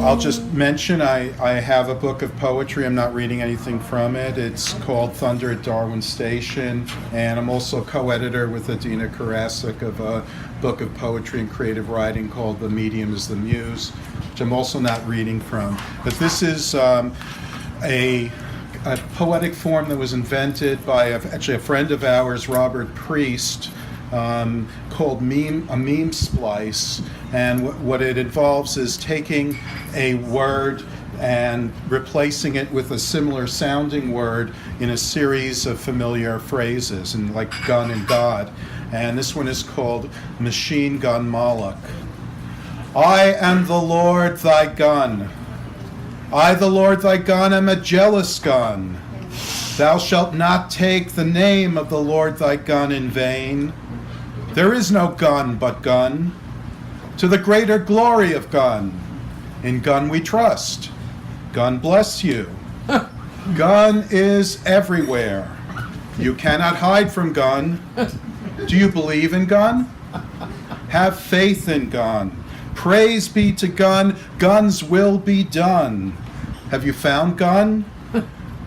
I'll just mention I have a book of poetry. I'm not reading anything from it. It's called Thunder at Darwin Station, and I'm also co-editor with Adina Karasik of a book of poetry and creative writing called The Medium is the Muse, which I'm also not reading from. But this is a poetic form that was invented by actually a friend of ours, Robert Priest, called a meme splice, and what it involves is taking a word and replacing it with a similar sounding word in a series of familiar phrases, and like gun and God. And this one is called Machine Gun Moloch. I am the Lord thy gun. I, the Lord thy gun, am a jealous gun. Thou shalt not take the name of the Lord thy gun in vain. There is no gun but gun, to the greater glory of gun. In gun we trust. Gun bless you. Gun is everywhere. You cannot hide from gun. Do you believe in gun? Have faith in gun. Praise be to gun. Gun's will be done. Have you found gun?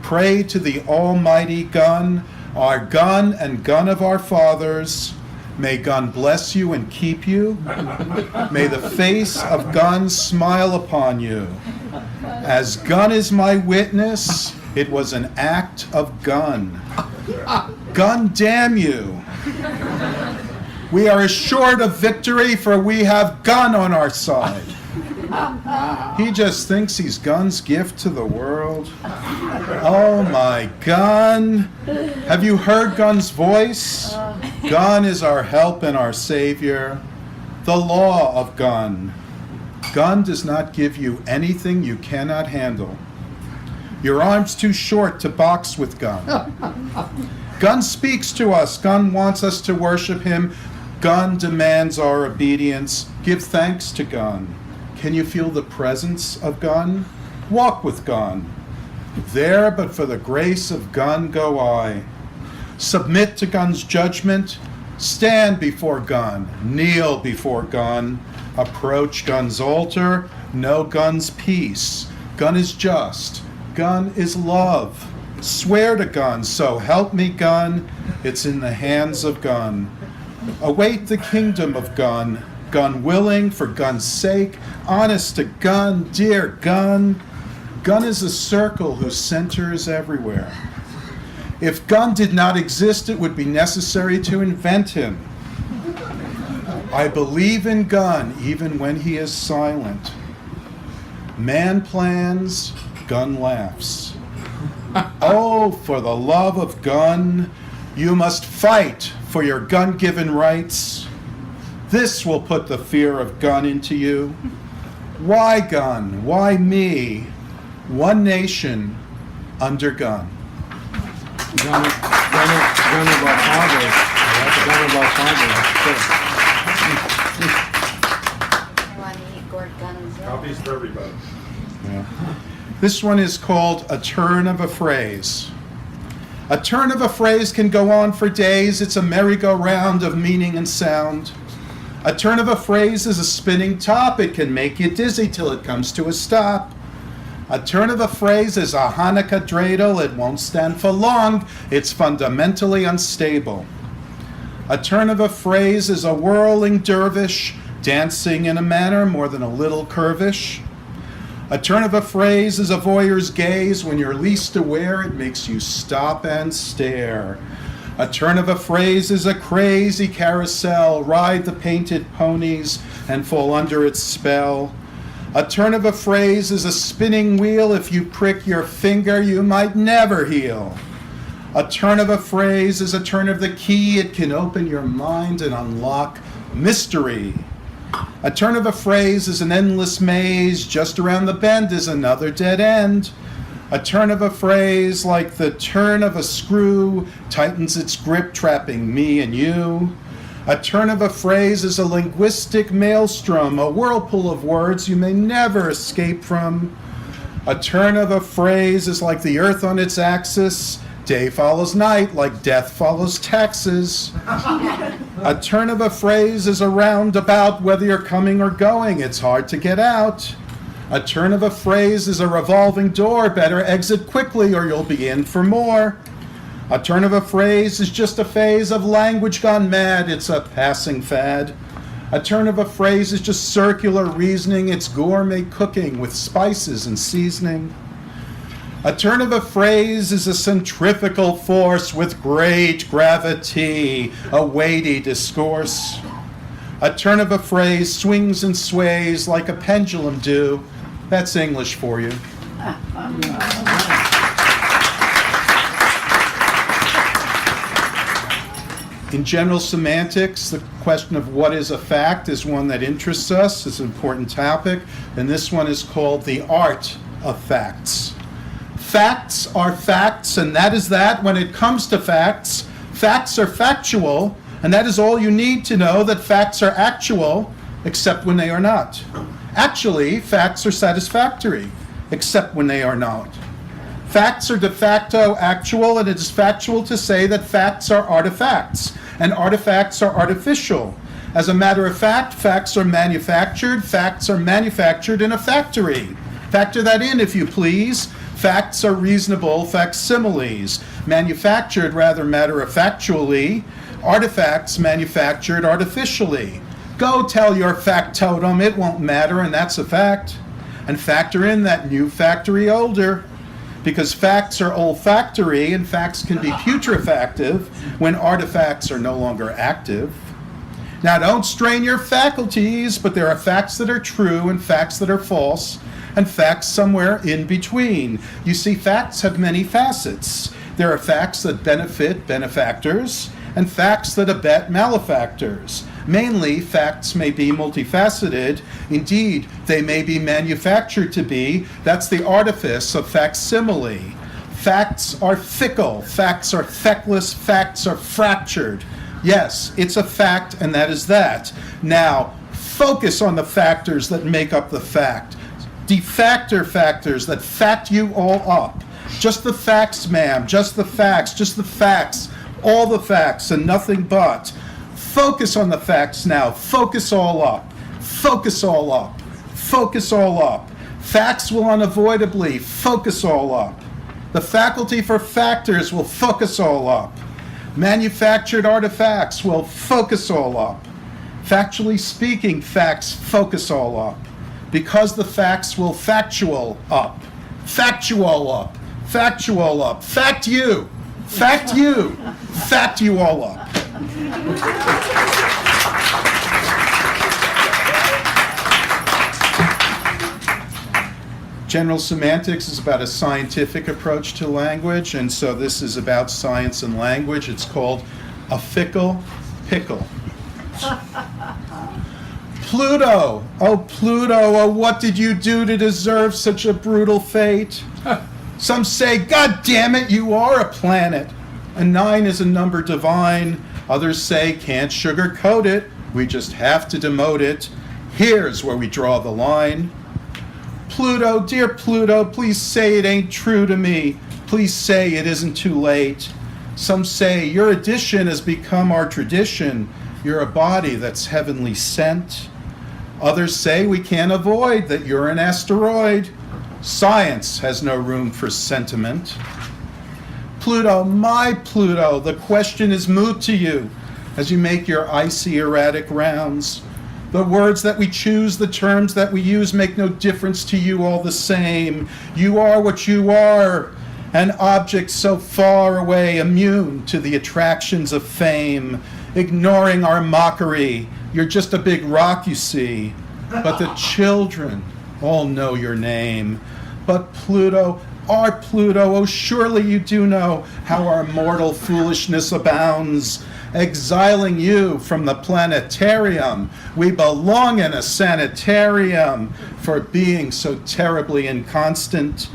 Pray to the almighty gun, our gun and gun of our fathers. May gun bless you and keep you. May the face of gun smile upon you. As gun is my witness, it was an act of gun. Gun damn you. We are assured of victory, for we have gun on our side. He just thinks he's gun's gift to the world. Oh my gun. Have you heard gun's voice? Gun is our help and our savior. The law of gun. Gun does not give you anything you cannot handle. Your arm's too short to box with gun. Gun speaks to us. Gun wants us to worship him. Gun demands our obedience. Give thanks to gun. Can you feel the presence of gun? Walk with gun. There, but for the grace of gun, go I. Submit to gun's judgment. Stand before gun. Kneel before gun. Approach gun's altar. Know gun's peace. Gun is just. Gun is love. Swear to gun. So help me, gun. It's in the hands of gun. Await the kingdom of gun. Gun willing, for gun's sake, honest to gun, dear gun. Gun is a circle whose center is everywhere. If gun did not exist, it would be necessary to invent him. I believe in gun even when he is silent. Man plans, gun laughs. Oh, for the love of gun, you must fight for your gun-given rights. This will put the fear of gun into you. Why gun? Why me? One nation under gun. Gun of our fathers. Gun of our fathers. Copies for everybody. Yeah. This one is called A Turn of a Phrase. A turn of a phrase can go on for days. It's a merry-go-round of meaning and sound. A turn of a phrase is a spinning top. It can make you dizzy till it comes to a stop. A turn of a phrase is a Hanukkah dreidel. It won't stand for long. It's fundamentally unstable. A turn of a phrase is a whirling dervish, dancing in a manner more than a little curvish. A turn of a phrase is a voyeur's gaze. When you're least aware, it makes you stop and stare. A turn of a phrase is a crazy carousel. Ride the painted ponies and fall under its spell. A turn of a phrase is a spinning wheel. If you prick your finger, you might never heal. A turn of a phrase is a turn of the key. It can open your mind and unlock mystery. A turn of a phrase is an endless maze. Just around the bend is another dead end. A turn of a phrase, like the turn of a screw, tightens its grip, trapping me and you. A turn of a phrase is a linguistic maelstrom, a whirlpool of words you may never escape from. A turn of a phrase is like the earth on its axis. Day follows night like death follows taxes. A turn of a phrase is a roundabout, whether you're coming or going, it's hard to get out. A turn of a phrase is a revolving door. Better exit quickly or you'll be in for more. A turn of a phrase is just a phase of language gone mad. It's a passing fad. A turn of a phrase is just circular reasoning. It's gourmet cooking with spices and seasoning. A turn of a phrase is a centrifugal force with great gravity, a weighty discourse. A turn of a phrase swings and sways like a pendulum do. That's English for you. In general semantics, the question of what is a fact is one that interests us. It's an important topic, and this one is called the art of facts. Facts are facts, and that is that. When it comes to facts, facts are factual, and that is all you need to know, that facts are actual, except when they are not. Actually, facts are satisfactory, except when they are not. Facts are de facto actual, and it is factual to say that facts are artifacts, and artifacts are artificial. As a matter of fact, facts are manufactured in a factory. Factor that in, if you please. Facts are reasonable facsimiles, manufactured rather matter-of-factually, artifacts manufactured artificially. Go tell your factotum it won't matter, and that's a fact. And factor in that new factory older, because facts are olfactory and facts can be putrefactive when artifacts are no longer active. Now don't strain your faculties, but there are facts that are true and facts that are false, and facts somewhere in between. You see, facts have many facets. There are facts that benefit benefactors, and facts that abet malefactors. Mainly, facts may be multifaceted. Indeed, they may be manufactured to be. That's the artifice of facsimile. Facts are fickle. Facts are feckless. Facts are fractured. Yes, it's a fact, and that is that. Now, focus on the factors that make up the fact. Defactor factors that fact you all up. Just the facts, ma'am. Just the facts. Just the facts. All the facts and nothing but. Focus on the facts now. Focus all up. Focus all up. Focus all up. Facts will unavoidably focus all up. The faculty for factors will focus all up. Manufactured artifacts will focus all up. Factually speaking, facts focus all up. Because the facts will factual up. Factual up. Factual up. Fact you. Fact you. Fact you all up. General semantics is about a scientific approach to language, and so this is about science and language. It's called a fickle pickle. Pluto, oh, what did you do to deserve such a brutal fate? Some say, God damn it, you are a planet. And 9 is a number divine. Others say, can't sugarcoat it. We just have to demote it. Here's where we draw the line. Pluto, dear Pluto, please say it ain't true to me. Please say it isn't too late. Some say your addition has become our tradition. You're a body that's heavenly sent. Others say we can't avoid that you're an asteroid. Science has no room for sentiment. Pluto, my Pluto, the question is moot to you as you make your icy erratic rounds. The words that we choose, the terms that we use make no difference to you all the same. You are what you are, an object so far away, immune to the attractions of fame, ignoring our mockery. You're just a big rock, you see. But the children all know your name. But Pluto, our Pluto, oh surely you do know how our mortal foolishness abounds. Exiling you from the planetarium, we belong in a sanitarium for being so terribly inconstant.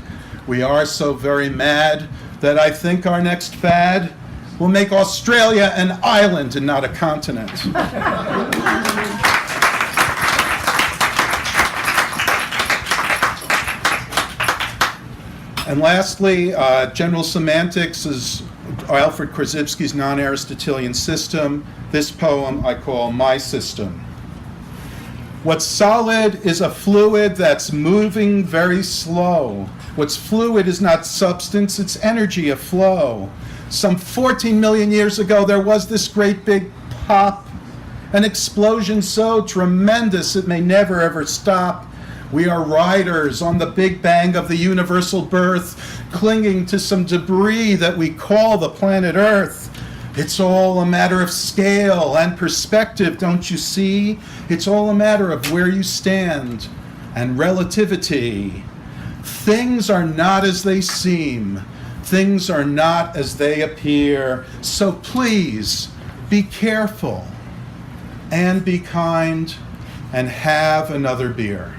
We are so very mad that I think our next fad will make Australia an island and not a continent. And lastly, general semantics is Alfred Korzybski's non-Aristotelian system. This poem I call My System. What's solid is a fluid that's moving very slow. What's fluid is not substance, it's energy, a flow. Some 14 million years ago, there was this great big pop, an explosion so tremendous it may never ever stop. We are riders on the big bang of the universal birth, clinging to some debris that we call the planet Earth. It's all a matter of scale and perspective, don't you see? It's all a matter of where you stand and relativity. Things are not as they seem. Things are not as they appear. So please, be careful and be kind and have another beer.